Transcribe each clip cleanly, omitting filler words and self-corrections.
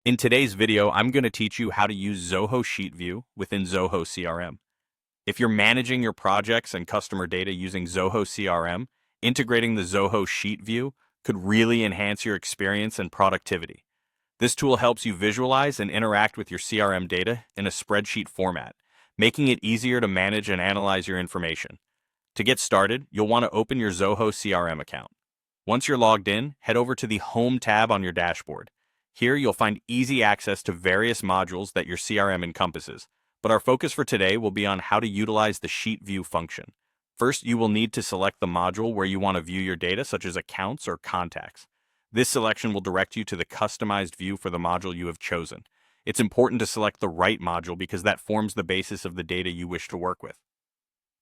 In today's video, I'm going to teach you how to use Zoho Sheet View within Zoho CRM. If you're managing your projects and customer data using Zoho CRM, integrating the Zoho Sheet View could really enhance your experience and productivity. This tool helps you visualize and interact with your CRM data in a spreadsheet format, making it easier to manage and analyze your information. To get started, you'll want to open your Zoho CRM account. Once you're logged in, head over to the Home tab on your dashboard. Here you'll find easy access to various modules that your CRM encompasses, but our focus for today will be on how to utilize the Sheet View function. First, you will need to select the module where you want to view your data, such as accounts or contacts. This selection will direct you to the customized view for the module you have chosen. It's important to select the right module because that forms the basis of the data you wish to work with.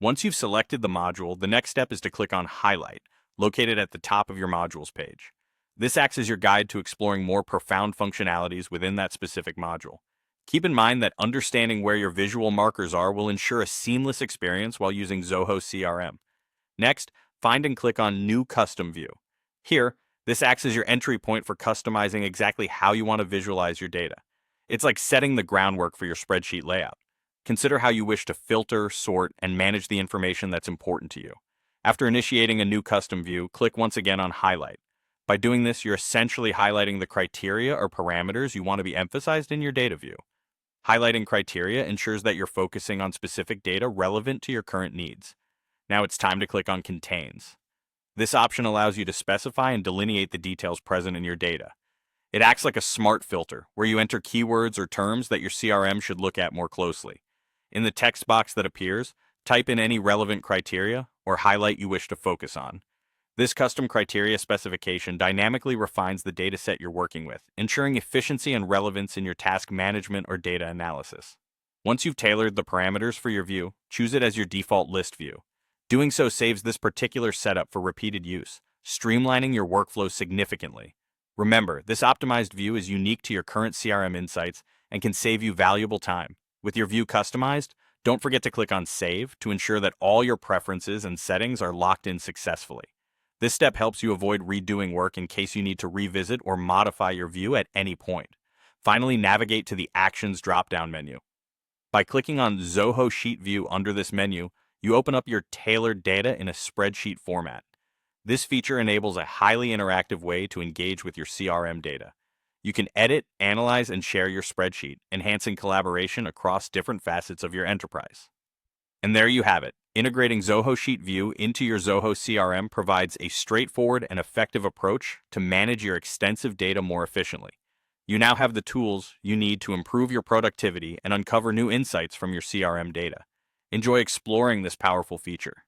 Once you've selected the module, the next step is to click on Highlight, located at the top of your modules page. This acts as your guide to exploring more profound functionalities within that specific module. Keep in mind that understanding where your visual markers are will ensure a seamless experience while using Zoho CRM. Next, find and click on New Custom View. Here, this acts as your entry point for customizing exactly how you want to visualize your data. It's like setting the groundwork for your spreadsheet layout. Consider how you wish to filter, sort, and manage the information that's important to you. After initiating a new custom view, click once again on Highlight. By doing this, you're essentially highlighting the criteria or parameters you want to be emphasized in your data view. Highlighting criteria ensures that you're focusing on specific data relevant to your current needs. Now it's time to click on Contains. This option allows you to specify and delineate the details present in your data. It acts like a smart filter, where you enter keywords or terms that your CRM should look at more closely. In the text box that appears, type in any relevant criteria or highlight you wish to focus on. This custom criteria specification dynamically refines the dataset you're working with, ensuring efficiency and relevance in your task management or data analysis. Once you've tailored the parameters for your view, choose it as your default list view. Doing so saves this particular setup for repeated use, streamlining your workflow significantly. Remember, this optimized view is unique to your current CRM insights and can save you valuable time. With your view customized, don't forget to click on Save to ensure that all your preferences and settings are locked in successfully. This step helps you avoid redoing work in case you need to revisit or modify your view at any point. Finally, navigate to the Actions drop-down menu. By clicking on Zoho Sheet View under this menu, you open up your tailored data in a spreadsheet format. This feature enables a highly interactive way to engage with your CRM data. You can edit, analyze, and share your spreadsheet, enhancing collaboration across different facets of your enterprise. And there you have it. Integrating Zoho Sheet View into your Zoho CRM provides a straightforward and effective approach to manage your extensive data more efficiently. You now have the tools you need to improve your productivity and uncover new insights from your CRM data. Enjoy exploring this powerful feature.